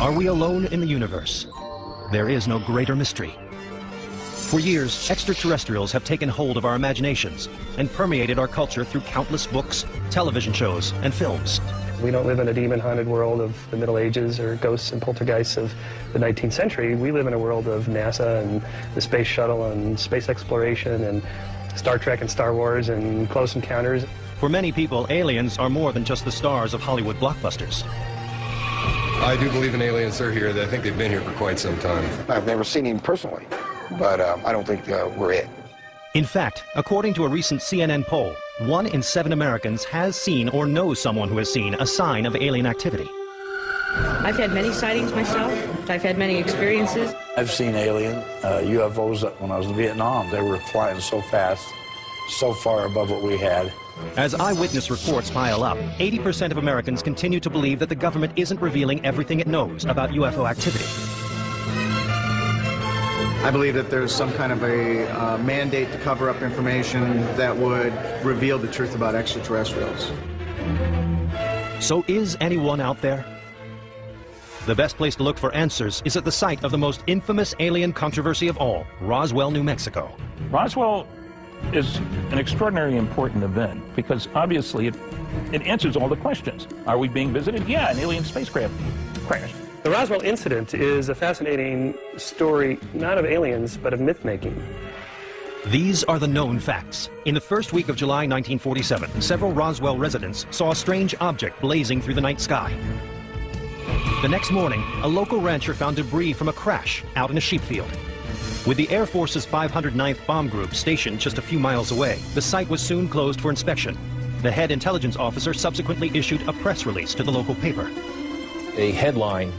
Are we alone in the universe? There is no greater mystery. For years, extraterrestrials have taken hold of our imaginations and permeated our culture through countless books, television shows, and films. We don't live in a demon-haunted world of the Middle Ages or ghosts and poltergeists of the 19th century. We live in a world of NASA and the space shuttle and space exploration and Star Trek and Star Wars and Close Encounters. For many people, aliens are more than just the stars of Hollywood blockbusters. I do believe in aliens are here. I think they've been here for quite some time. I've never seen him personally, but I don't think we're it. In fact, according to a recent CNN poll, 1 in 7 Americans has seen or knows someone who has seen a sign of alien activity. I've had many sightings myself. I've had many experiences. I've seen alien UFOs when I was in Vietnam. They were flying so fast, so far above what we had. As eyewitness reports pile up, 80% of Americans continue to believe that the government isn't revealing everything it knows about UFO activity. I believe that there's some kind of a mandate to cover up information that would reveal the truth about extraterrestrials. So is anyone out there? The best place to look for answers is at the site of the most infamous alien controversy of all, Roswell, New Mexico. Roswell is an extraordinarily important event because obviously it answers all the questions. Are we being visited? Yeah, an alien spacecraft crashed. The Roswell incident is a fascinating story, not of aliens, but of myth-making. These are the known facts. In the first week of July 1947, several Roswell residents saw a strange object blazing through the night sky. The next morning, a local rancher found debris from a crash out in a sheep field. With the Air Force's 509th Bomb Group stationed just a few miles away, the site was soon closed for inspection. The head intelligence officer subsequently issued a press release to the local paper. A headline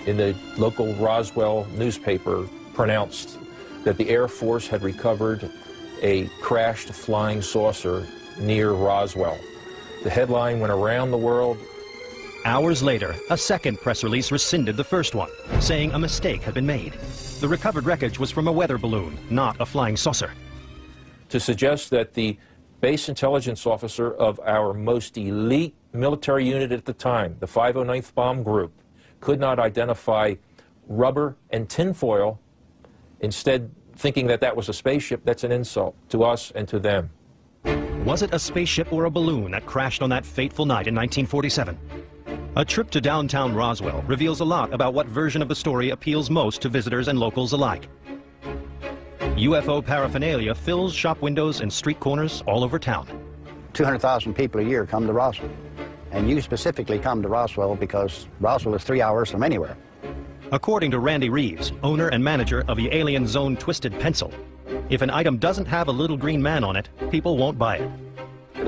in the local Roswell newspaper pronounced that the Air Force had recovered a crashed flying saucer near Roswell. The headline went around the world. Hours later, a second press release rescinded the first one, saying a mistake had been made. The recovered wreckage was from a weather balloon, not a flying saucer. To suggest that the base intelligence officer of our most elite military unit at the time, the 509th Bomb Group, could not identify rubber and tinfoil, instead thinking that that was a spaceship, that's an insult to us and to them. Was it a spaceship or a balloon that crashed on that fateful night in 1947? A trip to downtown Roswell reveals a lot about what version of the story appeals most to visitors and locals alike. UFO paraphernalia fills shop windows and street corners all over town. 200,000 people a year come to Roswell. And you specifically come to Roswell because Roswell is 3 hours from anywhere. According to Randy Reeves, owner and manager of the Alien Zone Twisted Pencil, if an item doesn't have a little green man on it, people won't buy it.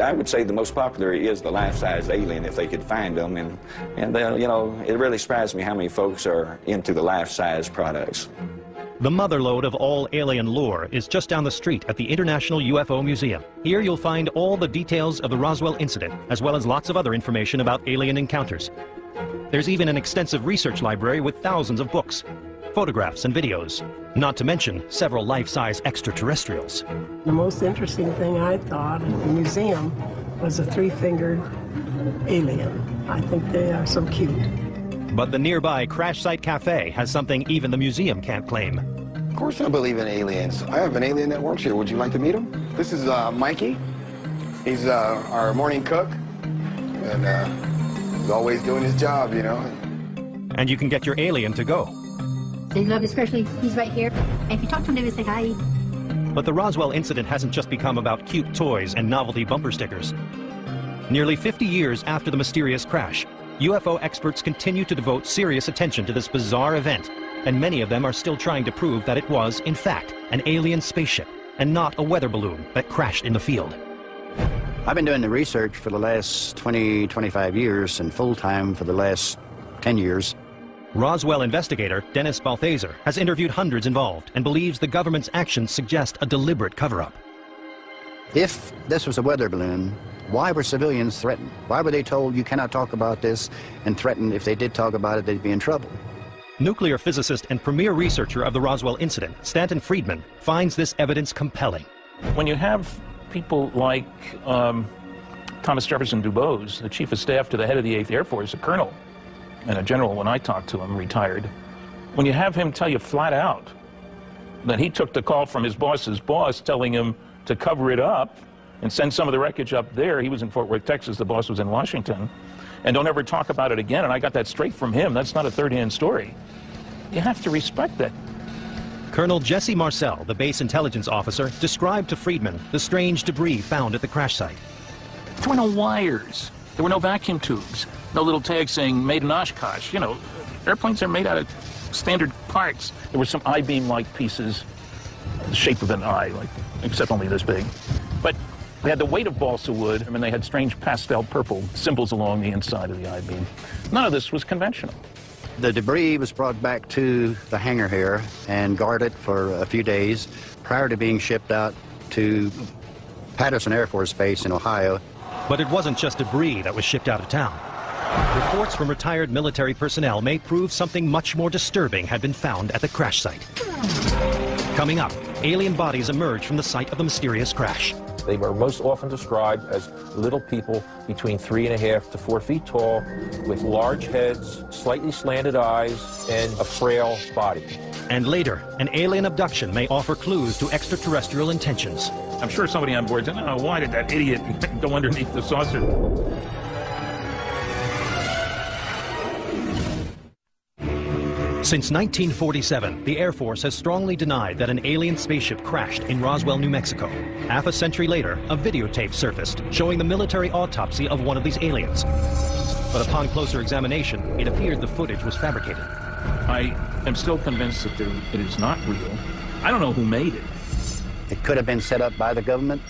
I would say the most popular is the life-size alien if they could find them, and you know, it really surprised me how many folks are into the life-size products. The motherlode of all alien lore is just down the street at the International UFO Museum. Here you'll find all the details of the Roswell incident, as well as lots of other information about alien encounters. There's even an extensive research library with thousands of books, photographs and videos, not to mention several life-size extraterrestrials. The most interesting thing I thought at the museum was a three-fingered alien. I think they are so cute. But the nearby Crash Site Cafe has something even the museum can't claim. Of course I believe in aliens. I have an alien that works here. Would you like to meet him? This is Mikey. He's our morning cook, and he's always doing his job, you know. And you can get your alien to go. They love, especially, he's right here. And if you talk to him, they say hi. But the Roswell incident hasn't just become about cute toys and novelty bumper stickers. Nearly 50 years after the mysterious crash, UFO experts continue to devote serious attention to this bizarre event, and many of them are still trying to prove that it was, in fact, an alien spaceship and not a weather balloon that crashed in the field. I've been doing the research for the last 20, 25 years and full-time for the last 10 years. Roswell investigator Dennis Balthaser has interviewed hundreds involved and believes the government's actions suggest a deliberate cover-up. If this was a weather balloon, why were civilians threatened? Why were they told you cannot talk about this and threatened if they did talk about it, they'd be in trouble? Nuclear physicist and premier researcher of the Roswell incident, Stanton Friedman, finds this evidence compelling. When you have people like Thomas Jefferson Dubose, the chief of staff to the head of the 8th Air Force, a colonel, and a general, when I talked to him, retired, when you have him tell you flat out that he took the call from his boss's boss telling him to cover it up and send some of the wreckage up there. He was in Fort Worth, Texas. The boss was in Washington. And don't ever talk about it again. And I got that straight from him. That's not a third-hand story. You have to respect that. Colonel Jesse Marcel, the base intelligence officer, described to Friedman the strange debris found at the crash site. There were no wires. There were no vacuum tubes. No little tags saying made in Oshkosh. You know, airplanes are made out of standard parts. There were some I-beam-like pieces, the shape of an eye, like, except only this big. But they had the weight of balsa wood, and they had strange pastel purple symbols along the inside of the I-beam. None of this was conventional. The debris was brought back to the hangar here and guarded for a few days prior to being shipped out to Patterson Air Force Base in Ohio. But it wasn't just debris that was shipped out of town. Reports from retired military personnel may prove something much more disturbing had been found at the crash site. Coming up, alien bodies emerge from the site of the mysterious crash. They were most often described as little people between 3.5 to 4 feet tall, with large heads, slightly slanted eyes, and a frail body. And later, an alien abduction may offer clues to extraterrestrial intentions. I'm sure somebody on board said, "Oh, why did that idiot go underneath the saucer?" Since 1947, the Air Force has strongly denied that an alien spaceship crashed in Roswell, New Mexico. Half a century later, a videotape surfaced showing the military autopsy of one of these aliens. But upon closer examination, it appeared the footage was fabricated. I am still convinced that it is not real. I don't know who made it. It could have been set up by the government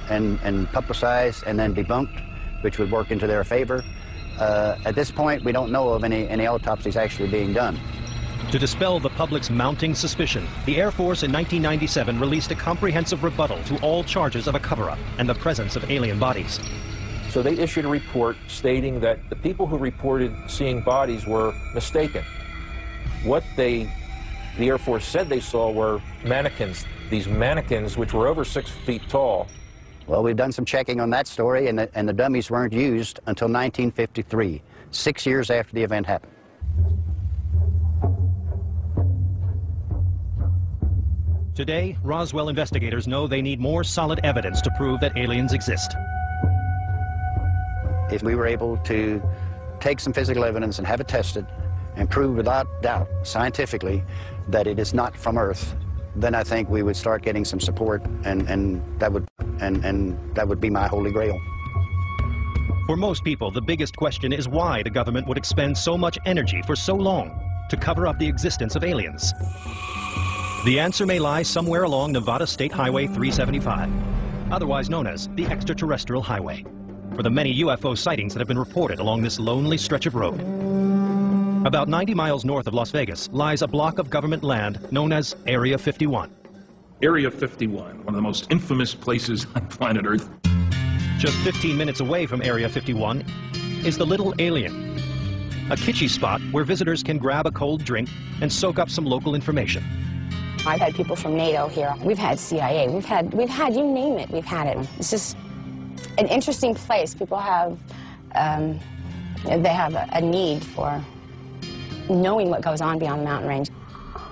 and publicized and then debunked, which would work into their favor. At this point, we don't know of any autopsies actually being done. To dispel the public's mounting suspicion, the Air Force in 1997 released a comprehensive rebuttal to all charges of a cover-up and the presence of alien bodies. So they issued a report stating that the people who reported seeing bodies were mistaken. What the Air Force said they saw were mannequins. These mannequins, which were over 6 feet tall. Well, we've done some checking on that story, and the dummies weren't used until 1953, 6 years after the event happened. Today, Roswell investigators know they need more solid evidence to prove that aliens exist. If we were able to take some physical evidence and have it tested and prove without doubt, scientifically, that it is not from Earth, then I think we would start getting some support, and that would be my holy grail. For most people, the biggest question is why the government would expend so much energy for so long to cover up the existence of aliens. The answer may lie somewhere along Nevada State Highway 375, otherwise known as the Extraterrestrial Highway, for the many UFO sightings that have been reported along this lonely stretch of road. About 90 miles north of Las Vegas lies a block of government land known as Area 51. Area 51, one of the most infamous places on planet Earth. Just 15 minutes away from Area 51 is the Little Alien, a kitschy spot where visitors can grab a cold drink and soak up some local information. I've had people from NATO here. We've had CIA. We've had you name it, we've had it. It's just an interesting place. People have, they have a need for knowing what goes on beyond the mountain range.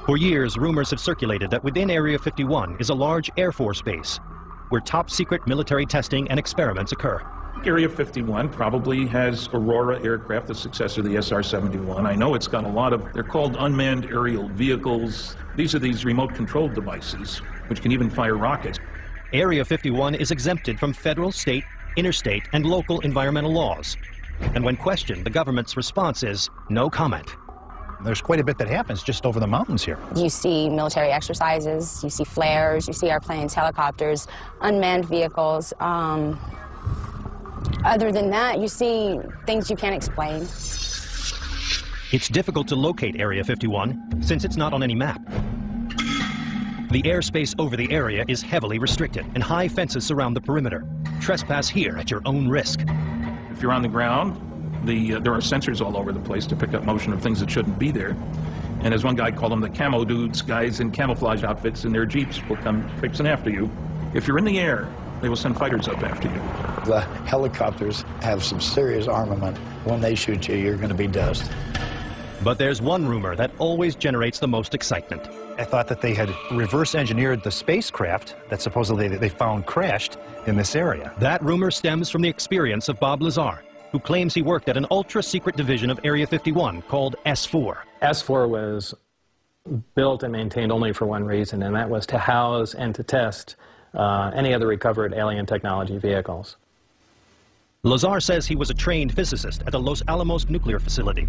For years, rumors have circulated that within Area 51 is a large Air Force base where top-secret military testing and experiments occur. Area 51 probably has Aurora aircraft, the successor of the SR-71. I know it's got a lot of, they're called unmanned aerial vehicles. These are these remote-controlled devices, which can even fire rockets. Area 51 is exempted from federal, state, interstate, and local environmental laws. And when questioned, the government's response is no comment. There's quite a bit that happens just over the mountains here. You see military exercises, you see flares, you see airplanes, helicopters, unmanned vehicles. Other than that, you see things you can't explain. It's difficult to locate Area 51 since it's not on any map. The airspace over the area is heavily restricted and high fences surround the perimeter. Trespass here at your own risk. If you're on the ground, there are sensors all over the place to pick up motion of things that shouldn't be there. And as one guy called them, the camo dudes, guys in camouflage outfits in their jeeps will come fixing after you. If you're in the air, they will send fighters up after you. The helicopters have some serious armament. When they shoot you, you're going to be dust. But there's one rumor that always generates the most excitement. I thought that they had reverse engineered the spacecraft that supposedly they found crashed in this area. That rumor stems from the experience of Bob Lazar, who claims he worked at an ultra-secret division of Area 51 called S4. S4 was built and maintained only for one reason, and that was to house and to test any other recovered alien technology vehicles. Lazar says he was a trained physicist at the Los Alamos nuclear facility,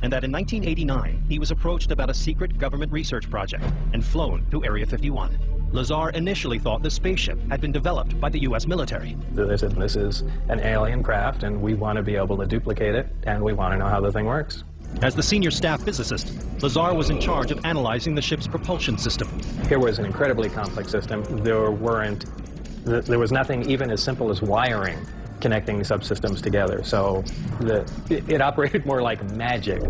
and that in 1989 he was approached about a secret government research project and flown to Area 51. Lazar initially thought the spaceship had been developed by the U.S. military. They said, this is an alien craft, and we want to be able to duplicate it, and we want to know how the thing works. As the senior staff physicist, Lazar was in charge of analyzing the ship's propulsion system. Here was an incredibly complex system. There was nothing even as simple as wiring connecting subsystems together, so it operated more like magic.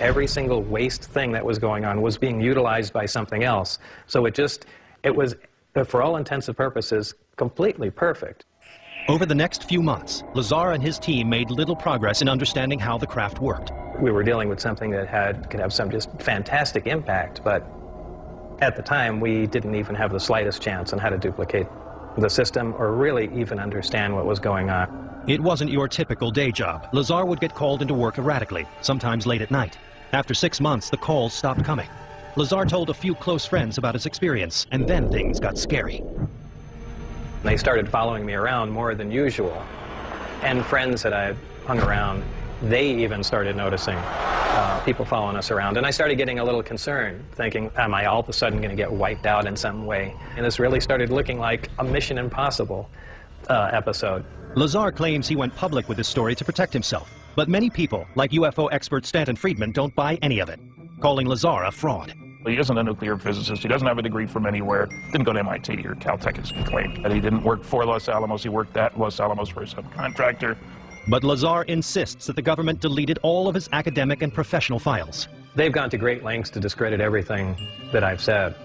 Every single waste thing that was going on was being utilized by something else, so it was, for all intents and purposes, completely perfect. Over the next few months, Lazar and his team made little progress in understanding how the craft worked. We were dealing with something that could have some just fantastic impact, but at the time we didn't even have the slightest chance on how to duplicate the system or really even understand what was going on. It wasn't your typical day job. Lazar would get called into work erratically, sometimes late at night. After 6 months, the calls stopped coming. Lazar told a few close friends about his experience, and then things got scary. They started following me around more than usual. And friends that I hung around, they even started noticing people following us around. And I started getting a little concerned, thinking, am I all of a sudden going to get wiped out in some way? And this really started looking like a Mission Impossible episode. Lazar claims he went public with this story to protect himself. But many people, like UFO expert Stanton Friedman, don't buy any of it, calling Lazar a fraud. He isn't a nuclear physicist. He doesn't have a degree from anywhere. Didn't go to MIT or Caltech, as he claimed. That he didn't work for Los Alamos. He worked at Los Alamos for a subcontractor. But Lazar insists that the government deleted all of his academic and professional files. They've gone to great lengths to discredit everything that I've said,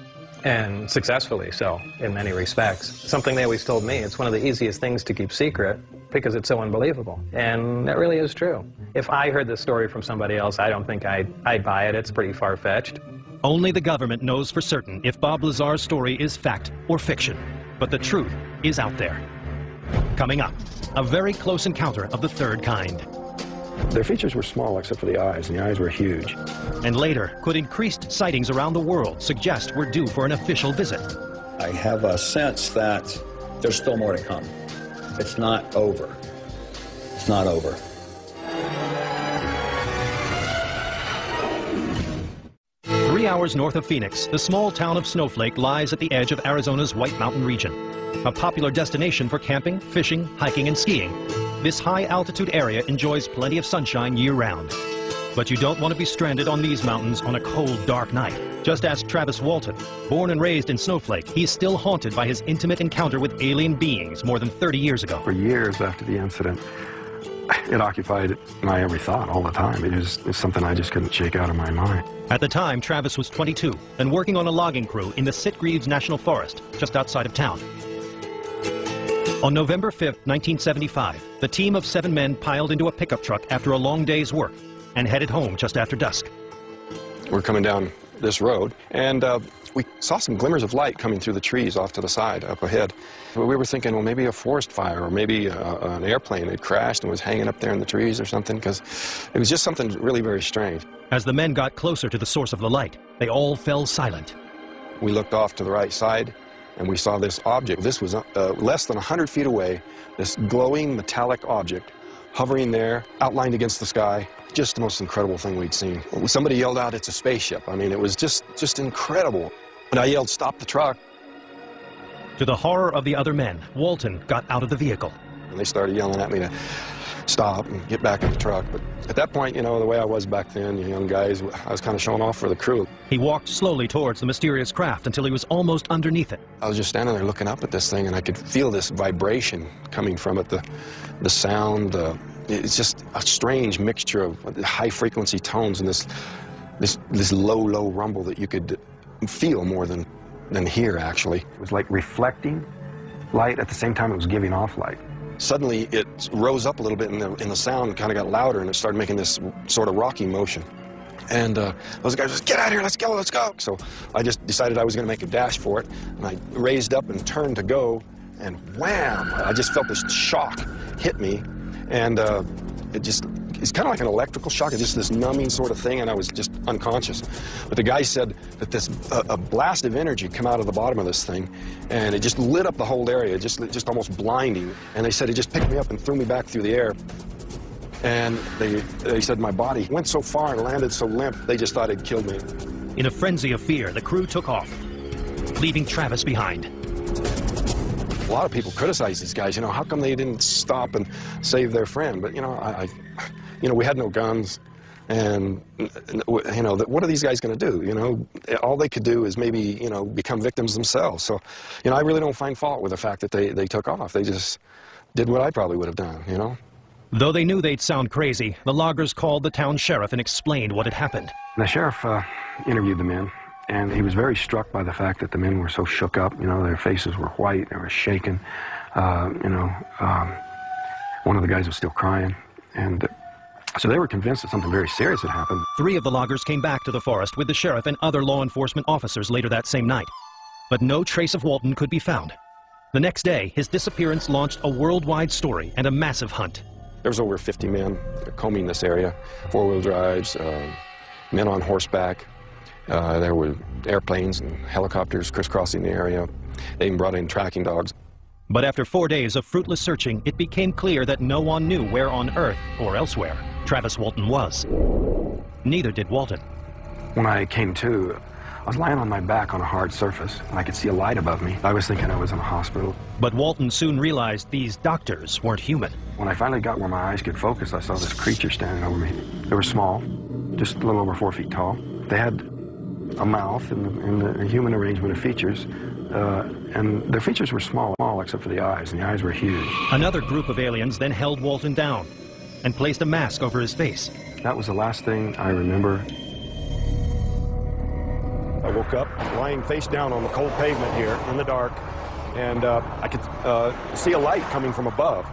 and successfully so, in many respects. Something they always told me, it's one of the easiest things to keep secret because it's so unbelievable. And that really is true. If I heard this story from somebody else, I don't think I'd buy it. It's pretty far-fetched. Only the government knows for certain if Bob Lazar's story is fact or fiction. But the truth is out there. Coming up, a very close encounter of the third kind. Their features were small except for the eyes, and the eyes were huge. And later, could increased sightings around the world suggest we're due for an official visit? I have a sense that there's still more to come. It's not over. It's not over. Three hours north of Phoenix, the small town of Snowflake lies at the edge of Arizona's White Mountain region, a popular destination for camping, fishing, hiking, and skiing. This high-altitude area enjoys plenty of sunshine year-round. But you don't want to be stranded on these mountains on a cold, dark night. Just ask Travis Walton. Born and raised in Snowflake, he's still haunted by his intimate encounter with alien beings more than 30 years ago. For years after the incident, it occupied my every thought all the time. It's something I just couldn't shake out of my mind. At the time, Travis was 22 and working on a logging crew in the Sitgreaves National Forest, just outside of town. On November 5th, 1975, the team of 7 men piled into a pickup truck after a long day's work and headed home just after dusk. We're coming down this road, and we saw some glimmers of light coming through the trees off to the side, up ahead. We were thinking, well, maybe a forest fire, or maybe an airplane had crashed and was hanging up there in the trees or something, because it was just something really very strange. As the men got closer to the source of the light, they all fell silent. We looked off to the right side, and we saw this object. This was less than 100 feet away, this glowing metallic object hovering there, outlined against the sky. Just the most incredible thing we'd seen. Somebody yelled out, "It's a spaceship." I mean, it was just incredible. And I yelled, "Stop the truck." To the horror of the other men, Walton got out of the vehicle. And they started yelling at me to stop and get back in the truck. But at that point, you know, the way I was back then, you young guys, I was kind of showing off for the crew. He walked slowly towards the mysterious craft until he was almost underneath it. I was just standing there looking up at this thing, and I could feel this vibration coming from it, the sound. It's just a strange mixture of high-frequency tones and this low rumble that you could feel more than hear, actually. It was like reflecting light at the same time it was giving off light. suddenly it rose up a little bit, and the sound kind of got louder, and it started making this sort of rocky motion. And those guys just, get out of here, let's go, let's go. So I just decided I was going to make a dash for it, and I raised up and turned to go, and wham! I just felt this shock hit me, and it's kind of like an electrical shock. It's just this numbing sort of thing, and I was just unconscious. But the guy said that this a blast of energy come out of the bottom of this thing, and it just lit up the whole area, just almost blinding. And they said it just picked me up and threw me back through the air. And they said my body went so far and landed so limp, they just thought it killed me. In a frenzy of fear, the crew took off, leaving Travis behind. A lot of people criticize these guys, you know, how come they didn't stop and save their friend? But, you know, we had no guns, and, you know, what are these guys going to do? You know, all they could do is maybe, you know, become victims themselves. So, you know, I really don't find fault with the fact that they took off. They just did what I probably would have done, you know? Though they knew they'd sound crazy, the loggers called the town sheriff and explained what had happened. The sheriff interviewed the men, and he was very struck by the fact that the men were so shook up. You know, their faces were white, they were shaking. You know, one of the guys was still crying, and so they were convinced that something very serious had happened. 3 of the loggers came back to the forest with the sheriff and other law enforcement officers later that same night. But no trace of Walton could be found. The next day, his disappearance launched a worldwide story and a massive hunt. There was over 50 men combing this area, 4-wheel drives, men on horseback. There were airplanes and helicopters crisscrossing the area. They even brought in tracking dogs. But after 4 days of fruitless searching, it became clear that no one knew where on Earth or elsewhere Travis Walton was. Neither did Walton. When I came to, I was lying on my back on a hard surface, and I could see a light above me. I was thinking I was in a hospital. But Walton soon realized these doctors weren't human. When I finally got where my eyes could focus, I saw this creature standing over me. They were small, just a little over 4 feet tall. They had a mouth and a human arrangement of features, and their features were small except for the eyes, and the eyes were huge. Another group of aliens then held Walton down and placed a mask over his face. That was the last thing I remember. I woke up lying face down on the cold pavement here in the dark, and I could see a light coming from above.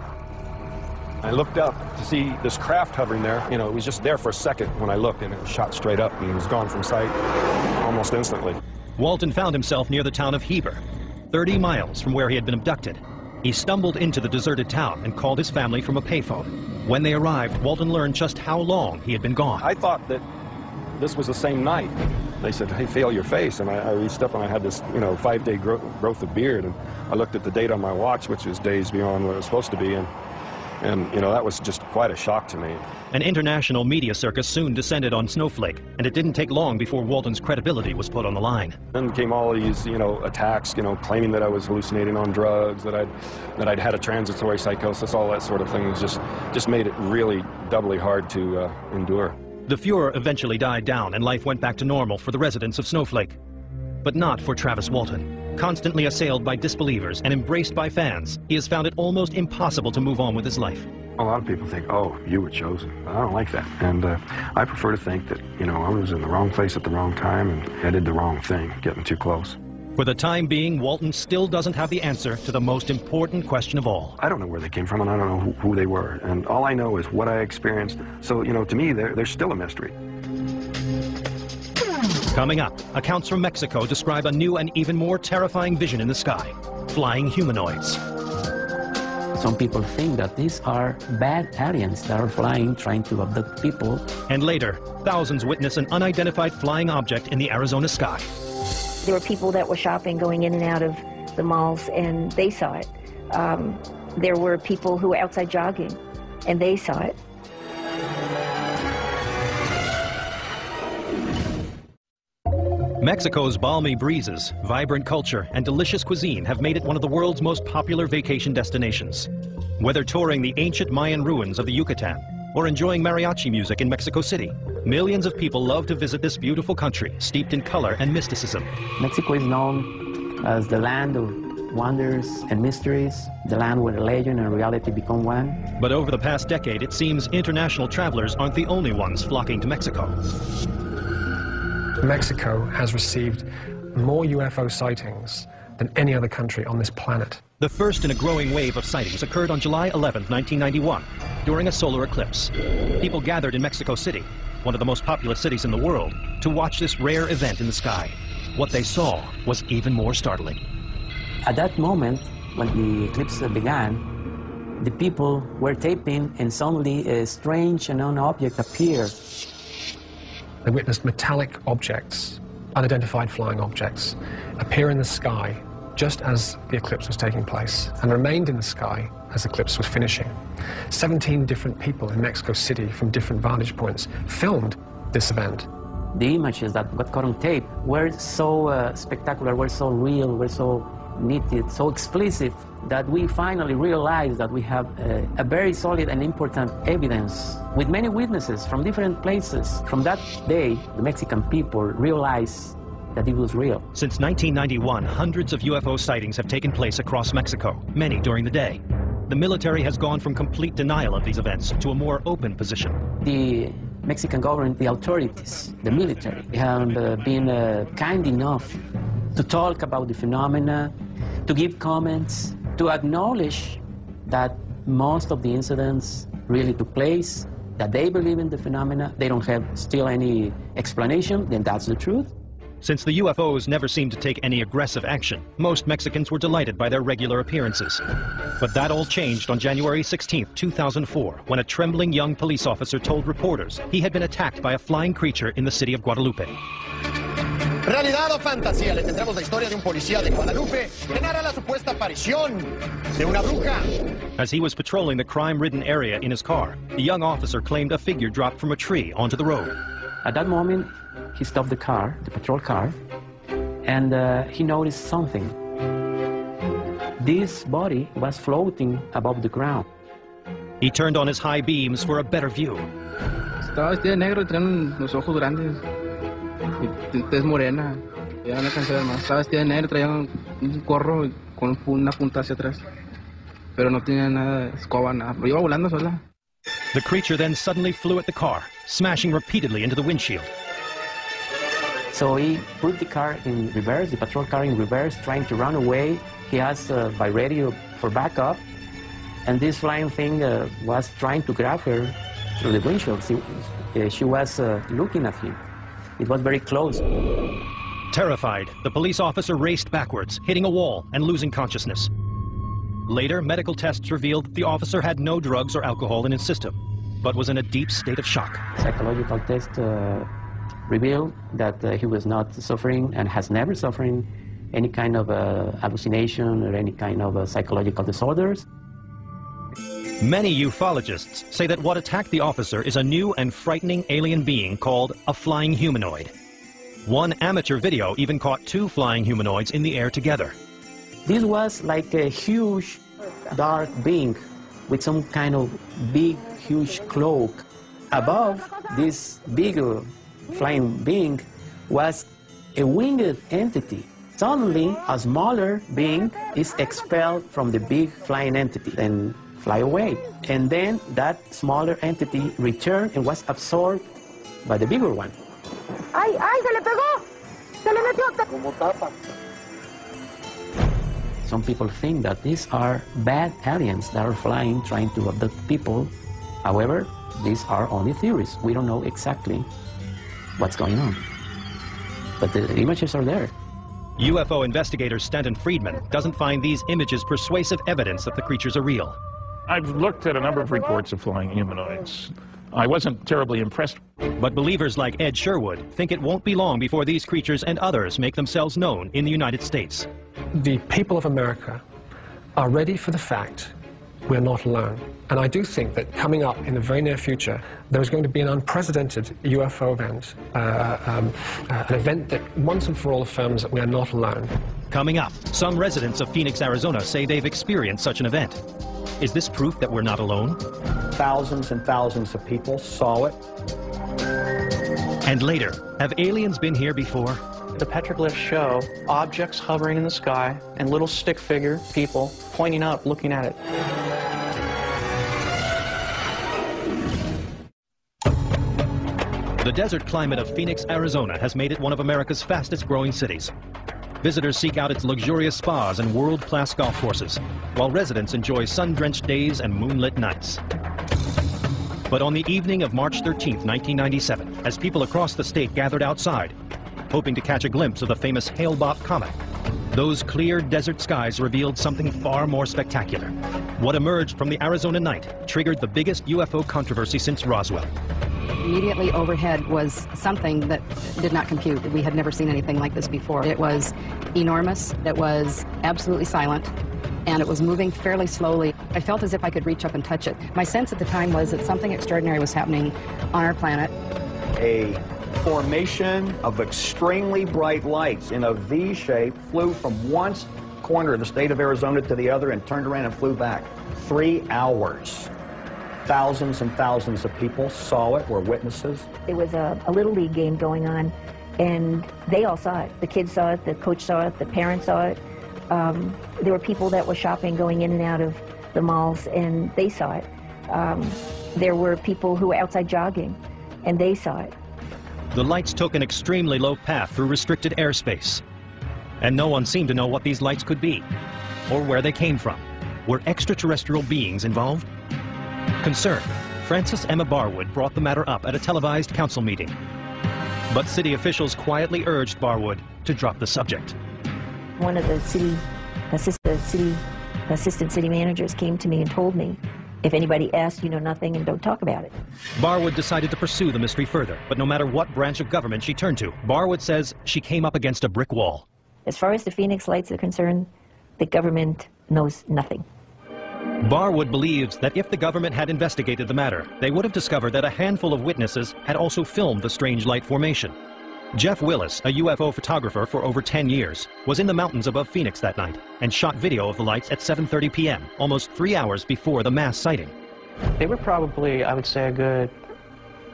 I looked up to see this craft hovering there. You know, it was just there for a second when I looked, and it was shot straight up and was gone from sight almost instantly. Walton found himself near the town of Heber, 30 miles from where he had been abducted. He stumbled into the deserted town and called his family from a payphone. When they arrived, Walton learned just how long he had been gone. I thought that this was the same night. They said, hey, feel your face, and I reached up and I had this, you know, 5-day growth of beard, and I looked at the date on my watch, which was days beyond what it was supposed to be, and you know, that was just quite a shock to me. An international media circus soon descended on Snowflake, and it didn't take long before Walton's credibility was put on the line. Then came all these, you know, attacks, you know, claiming that I was hallucinating on drugs, that I'd had a transitory psychosis, all that sort of thing. Just made it really doubly hard to endure. The furor eventually died down, and life went back to normal for the residents of Snowflake. But not for Travis Walton. Constantly assailed by disbelievers and embraced by fans, he has found it almost impossible to move on with his life. A lot of people think, oh, you were chosen. I don't like that. And I prefer to think that, you know, I was in the wrong place at the wrong time and I did the wrong thing, getting too close. For the time being, Walton still doesn't have the answer to the most important question of all. I don't know where they came from, and I don't know who they were. And all I know is what I experienced. So, you know, to me, they're still a mystery. Coming up, accounts from Mexico describe a new and even more terrifying vision in the sky. Flying humanoids. Some people think that these are bad aliens that are flying, trying to abduct people. And later, thousands witness an unidentified flying object in the Arizona sky. There were people that were shopping, going in and out of the malls, and they saw it. There were people who were outside jogging, and they saw it. Mexico's balmy breezes, vibrant culture, and delicious cuisine have made it one of the world's most popular vacation destinations. Whether touring the ancient Mayan ruins of the Yucatan or enjoying mariachi music in Mexico City, millions of people love to visit this beautiful country, steeped in color and mysticism. Mexico is known as the land of wonders and mysteries, the land where legend and reality become one. But over the past decade, it seems international travelers aren't the only ones flocking to Mexico. Mexico has received more UFO sightings than any other country on this planet. The first in a growing wave of sightings occurred on July 11, 1991, during a solar eclipse. People gathered in Mexico City, one of the most populous cities in the world, to watch this rare event in the sky. What they saw was even more startling. At that moment, when the eclipse began, the people were taping, and suddenly a strange unknown object appeared. They witnessed metallic objects, unidentified flying objects, appear in the sky just as the eclipse was taking place, and remained in the sky as the eclipse was finishing. 17 different people in Mexico City from different vantage points filmed this event. The images that got caught on tape were so spectacular, were so real, were so needed, so explicit, that we finally realized that we have a very solid and important evidence with many witnesses from different places. From that day, the Mexican people realized that it was real. Since 1991, hundreds of UFO sightings have taken place across Mexico, many during the day. The military has gone from complete denial of these events to a more open position. The Mexican government, the authorities, the military, have been kind enough to talk about the phenomena, to give comments, to acknowledge that most of the incidents really took place, that they believe in the phenomena, they don't have still any explanation, then that's the truth. Since the UFOs never seemed to take any aggressive action, most Mexicans were delighted by their regular appearances. But that all changed on January 16, 2004, when a trembling young police officer told reporters he had been attacked by a flying creature in the city of Guadalupe. Realidad o fantasía, le tendremos la historia de un policía de Guadalupe que narra la supuesta aparición de una bruja. As he was patrolling the crime-ridden area in his car, the young officer claimed a figure dropped from a tree onto the road. At that moment, he stopped the car, the patrol car, and he noticed something. This body was floating above the ground. He turned on his high beams for a better view. Estaba vestida de negro y tenía los ojos grandes. Tez morena, ya no alcancé a ver más. Estaba vestida de negro, traía un gorro con una punta hacia atrás. Pero no tenía nada de escoba, nada. Pero iba volando sola. The creature then suddenly flew at the car, smashing repeatedly into the windshield. So he put the car in reverse, the patrol car in reverse, trying to run away. He asked by radio for backup, and this flying thing was trying to grab her through the windshield. She was looking at him. It was very close. Terrified, the police officer raced backwards, hitting a wall and losing consciousness. Later, medical tests revealed that the officer had no drugs or alcohol in his system, but was in a deep state of shock. Psychological test revealed that he was not suffering and has never suffered any kind of hallucination or any kind of psychological disorders. Many ufologists say that what attacked the officer is a new and frightening alien being called a flying humanoid. One amateur video even caught two flying humanoids in the air together. This was like a huge dark being with some kind of big, huge cloak. Above this big flying being was a winged entity. Suddenly, a smaller being is expelled from the big flying entity and fly away. And then that smaller entity returned and was absorbed by the bigger one. ¡Ay, ay, se le pegó! ¡Se le metió! Como tapa. Some people think that these are bad aliens that are flying, trying to abduct people. However, these are only theories. We don't know exactly what's going on. But the images are there. UFO investigator Stanton Friedman doesn't find these images persuasive evidence that the creatures are real. I've looked at a number of reports of flying humanoids. I wasn't terribly impressed. But believers like Ed Sherwood think it won't be long before these creatures and others make themselves known in the United States. The people of America are ready for the fact we're not alone. And I do think that coming up in the very near future, there's going to be an unprecedented UFO event, an event that once and for all affirms that we are not alone. Coming up, some residents of Phoenix, Arizona say they've experienced such an event. Is this proof that we're not alone? Thousands and thousands of people saw it. And later, have aliens been here before? The petroglyphs show objects hovering in the sky and little stick figure people pointing up, looking at it. The desert climate of Phoenix, Arizona has made it one of America's fastest growing cities. Visitors seek out its luxurious spas and world-class golf courses, while residents enjoy sun-drenched days and moonlit nights. But on the evening of March 13, 1997, as people across the state gathered outside, hoping to catch a glimpse of the famous Hale-Bopp comet, those clear desert skies revealed something far more spectacular. What emerged from the Arizona night triggered the biggest UFO controversy since Roswell. Immediately overhead was something that did not compute. We had never seen anything like this before. It was enormous, it was absolutely silent, and it was moving fairly slowly. I felt as if I could reach up and touch it. My sense at the time was that something extraordinary was happening on our planet. A formation of extremely bright lights in a V shape flew from one corner of the state of Arizona to the other and turned around and flew back. 3 hours. Thousands and thousands of people saw it, were witnesses. There was a Little League game going on, and they all saw it. The kids saw it, the coach saw it, the parents saw it. There were people that were shopping, going in and out of the malls, and they saw it. There were people who were outside jogging, and they saw it. The lights took an extremely low path through restricted airspace, and no one seemed to know what these lights could be, or where they came from. Were extraterrestrial beings involved? Concerned, Frances Emma Barwood brought the matter up at a televised council meeting. But city officials quietly urged Barwood to drop the subject. One of the assistant city managers came to me and told me, if anybody asks, you know nothing and don't talk about it. Barwood decided to pursue the mystery further, but no matter what branch of government she turned to, Barwood says she came up against a brick wall. As far as the Phoenix Lights are concerned, the government knows nothing. Barwood believes that if the government had investigated the matter, they would have discovered that a handful of witnesses had also filmed the strange light formation. Jeff Willis, a UFO photographer for over 10 years, was in the mountains above Phoenix that night and shot video of the lights at 7:30 p.m., almost 3 hours before the mass sighting. They were probably, I would say,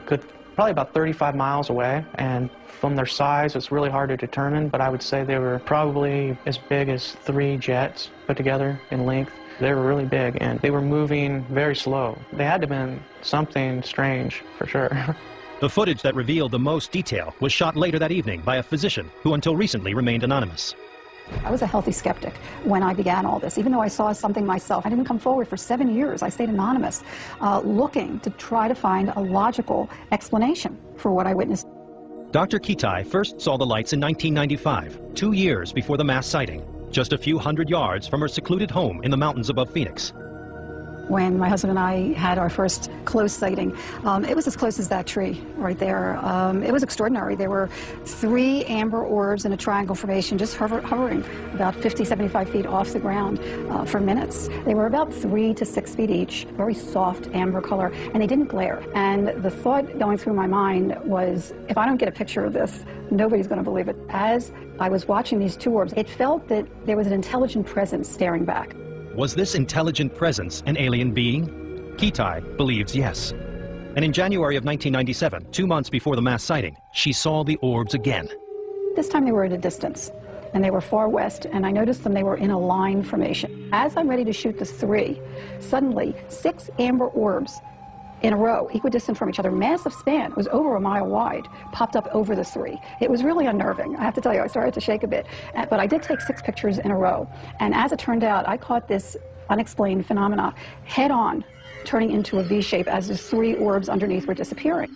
probably about 35 miles away, and from their size, it's really hard to determine, but I would say they were probably as big as 3 jets put together in length. They were really big, and they were moving very slow. They had to have been something strange, for sure. The footage that revealed the most detail was shot later that evening by a physician who until recently remained anonymous. I was a healthy skeptic when I began all this. Even though I saw something myself, I didn't come forward for 7 years. I stayed anonymous, looking to try to find a logical explanation for what I witnessed. Dr. Kitai first saw the lights in 1995, 2 years before the mass sighting, just a few hundred yards from her secluded home in the mountains above Phoenix. When my husband and I had our first close sighting, it was as close as that tree right there. It was extraordinary. There were 3 amber orbs in a triangle formation just hovering about 50, 75 feet off the ground for minutes. They were about 3 to 6 feet each, very soft amber color, and they didn't glare. And the thought going through my mind was, if I don't get a picture of this, nobody's going to believe it. As I was watching these 2 orbs, it felt that there was an intelligent presence staring back. Was this intelligent presence an alien being? Kitai believes yes. And in January of 1997, 2 months before the mass sighting, she saw the orbs again. This time they were at a distance, and they were far west, and I noticed them, they were in a line formation. As I'm ready to shoot the 3, suddenly 6 amber orbs in a row, equidistant from each other, massive span, was over a mile wide, popped up over the 3. It was really unnerving. I have to tell you, I started to shake a bit. But I did take 6 pictures in a row. And as it turned out, I caught this unexplained phenomena head on, turning into a V shape as the 3 orbs underneath were disappearing.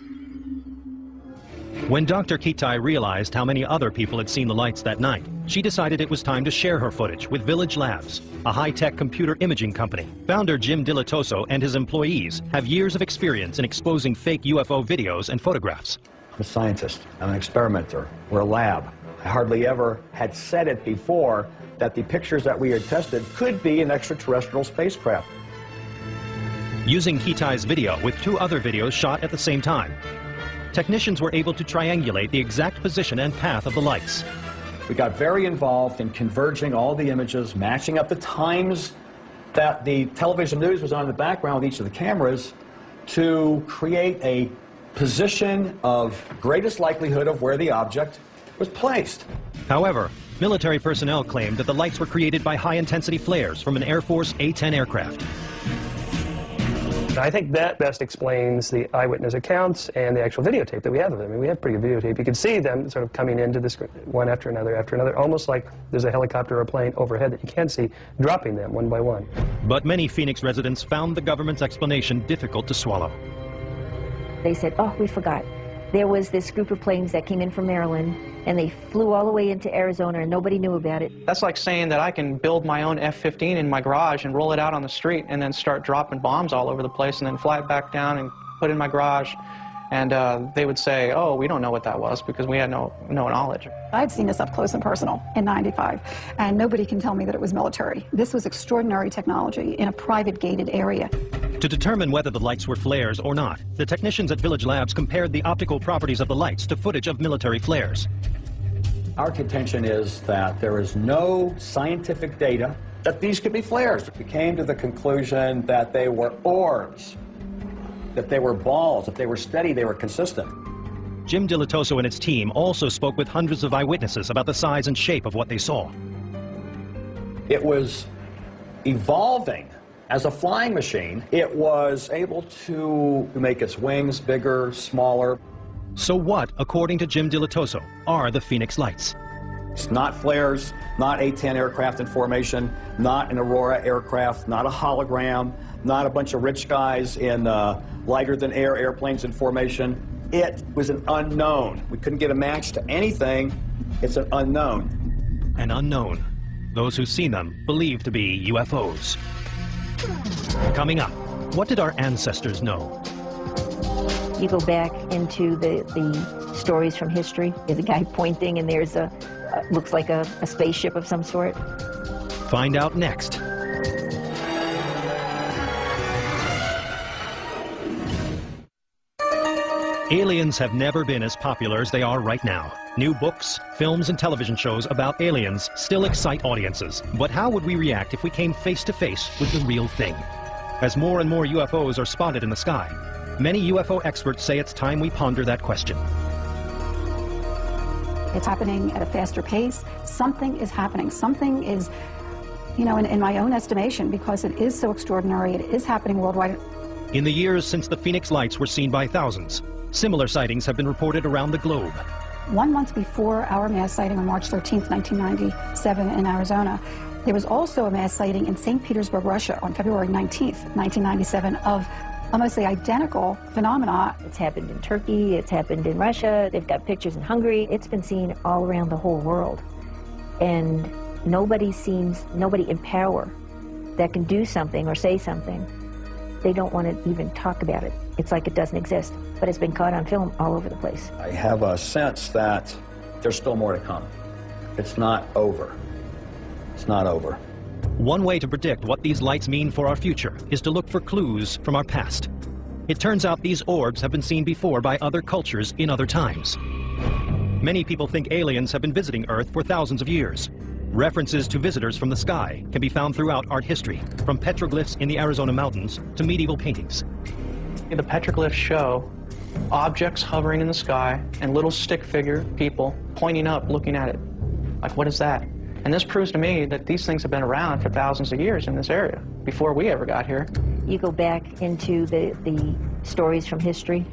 When Dr. Kitai realized how many other people had seen the lights that night, she decided it was time to share her footage with Village Labs, a high-tech computer imaging company. Founder Jim Dilatoso and his employees have years of experience in exposing fake UFO videos and photographs. I'm a scientist. I'm an experimenter. We're a lab. I hardly ever had said it before that the pictures that we had tested could be an extraterrestrial spacecraft. Using Kitai's video with 2 other videos shot at the same time, technicians were able to triangulate the exact position and path of the lights. We got very involved in converging all the images, matching up the times that the television news was on in the background with each of the cameras to create a position of greatest likelihood of where the object was placed. However, military personnel claimed that the lights were created by high-intensity flares from an Air Force A-10 aircraft. I think that best explains the eyewitness accounts and the actual videotape that we have of them. I mean, we have pretty good videotape. You can see them sort of coming into this one after another, almost like there's a helicopter or a plane overhead that you can see, dropping them one by one. But many Phoenix residents found the government's explanation difficult to swallow. They said, oh, we forgot. There was this group of planes that came in from Maryland, and they flew all the way into Arizona, and nobody knew about it. That's like saying that I can build my own F-15 in my garage and roll it out on the street and then start dropping bombs all over the place and then fly it back down and put it in my garage. And they would say, oh, we don't know what that was because we had no knowledge. I'd seen this up close and personal in '95, and nobody can tell me that it was military. This was extraordinary technology in a private gated area. To determine whether the lights were flares or not, the technicians at Village Labs compared the optical properties of the lights to footage of military flares. Our contention is that there is no scientific data that these could be flares. We came to the conclusion that they were orbs, that they were balls, if they were steady, they were consistent. Jim Dilatoso and his team also spoke with hundreds of eyewitnesses about the size and shape of what they saw. It was evolving as a flying machine. It was able to make its wings bigger, smaller. So what, according to Jim Dilatoso, are the Phoenix Lights? It's not flares, not A-10 aircraft in formation, not an Aurora aircraft, not a hologram, not a bunch of rich guys in lighter-than-air airplanes in formation. It was an unknown. We couldn't get a match to anything. It's an unknown. An unknown. Those who've seen them believe to be UFOs. Coming up, what did our ancestors know? You go back into the stories from history. There's a guy pointing, and there's looks like a spaceship of some sort. Find out next. Aliens have never been as popular as they are right now. New books, films, and television shows about aliens still excite audiences. But how would we react if we came face to face with the real thing? As more and more UFOs are spotted in the sky, many UFO experts say it's time we ponder that question. It's happening at a faster pace. Something is happening. Something is, you know, in my own estimation, because it is so extraordinary, it is happening worldwide. In the years since the Phoenix Lights were seen by thousands, similar sightings have been reported around the globe. 1 month before our mass sighting on March 13th, 1997 in Arizona, there was also a mass sighting in St. Petersburg, Russia on February 19th, 1997 of almost the identical phenomena. It's happened in Turkey, it's happened in Russia, they've got pictures in Hungary. It's been seen all around the whole world. And nobody in power that can do something or say something, they don't want to even talk about it. It's like it doesn't exist, but it's been caught on film all over the place. I have a sense that there's still more to come. It's not over. It's not over. One way to predict what these lights mean for our future is to look for clues from our past. It turns out these orbs have been seen before by other cultures in other times. Many people think aliens have been visiting Earth for thousands of years. References to visitors from the sky can be found throughout art history, from petroglyphs in the Arizona mountains to medieval paintings. The petroglyphs show objects hovering in the sky and little stick figure people pointing up, looking at it. Like, what is that? And this proves to me that these things have been around for thousands of years in this area, before we ever got here. You go back into the stories from history,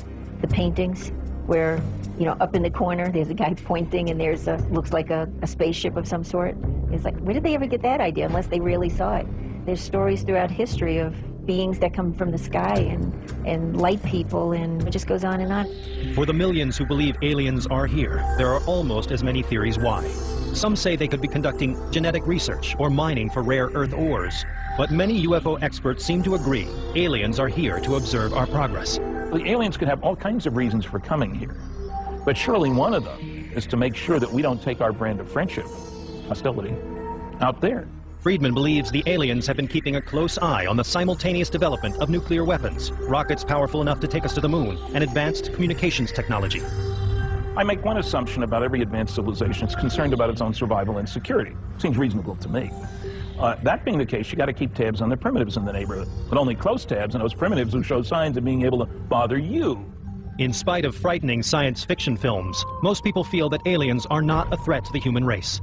the paintings, where, you know, up in the corner, there's a guy pointing, and there's looks like a spaceship of some sort. It's like, where did they ever get that idea, unless they really saw it? There's stories throughout history of beings that come from the sky and light people, and it just goes on and on. For the millions who believe aliens are here, there are almost as many theories why. Some say they could be conducting genetic research or mining for rare earth ores. But many UFO experts seem to agree aliens are here to observe our progress. The aliens could have all kinds of reasons for coming here, but surely one of them is to make sure that we don't take our brand of friendship, hostility, out there. Friedman believes the aliens have been keeping a close eye on the simultaneous development of nuclear weapons, rockets powerful enough to take us to the moon, and advanced communications technology. I make one assumption about every advanced civilization. It's concerned about its own survival and security. Seems reasonable to me. That being the case, you got to keep tabs on the primitives in the neighborhood, but only close tabs on those primitives who show signs of being able to bother you. In spite of frightening science fiction films, most people feel that aliens are not a threat to the human race.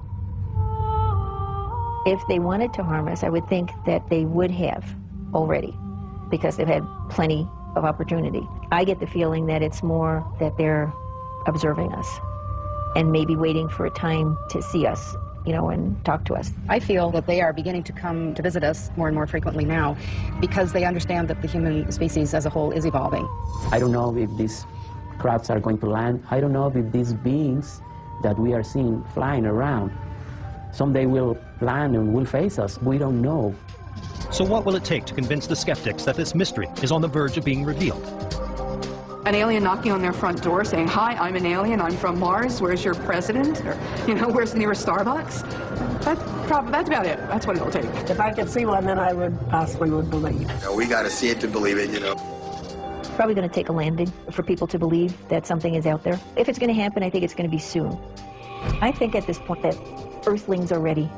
If they wanted to harm us, I would think that they would have already. because they've had plenty of opportunity. I get the feeling that it's more that they're observing us and maybe waiting for a time to see us, you know, and talk to us. I feel that they are beginning to come to visit us more and more frequently now because they understand that the human species as a whole is evolving. I don't know if these crafts are going to land. I don't know if these beings that we are seeing flying around someday will land and will face us. We don't know. So what will it take to convince the skeptics that this mystery is on the verge of being revealed? An alien knocking on their front door saying, "Hi, I'm an alien, I'm from Mars, where's your president?" Or, you know, "Where's the nearest Starbucks?" That's about it. That's what it'll take. If I could see one, then I would possibly would believe. You know, we got to see it to believe it, you know. Probably going to take a landing for people to believe that something is out there. If it's going to happen, I think it's going to be soon. I think at this point that Earthlings are ready.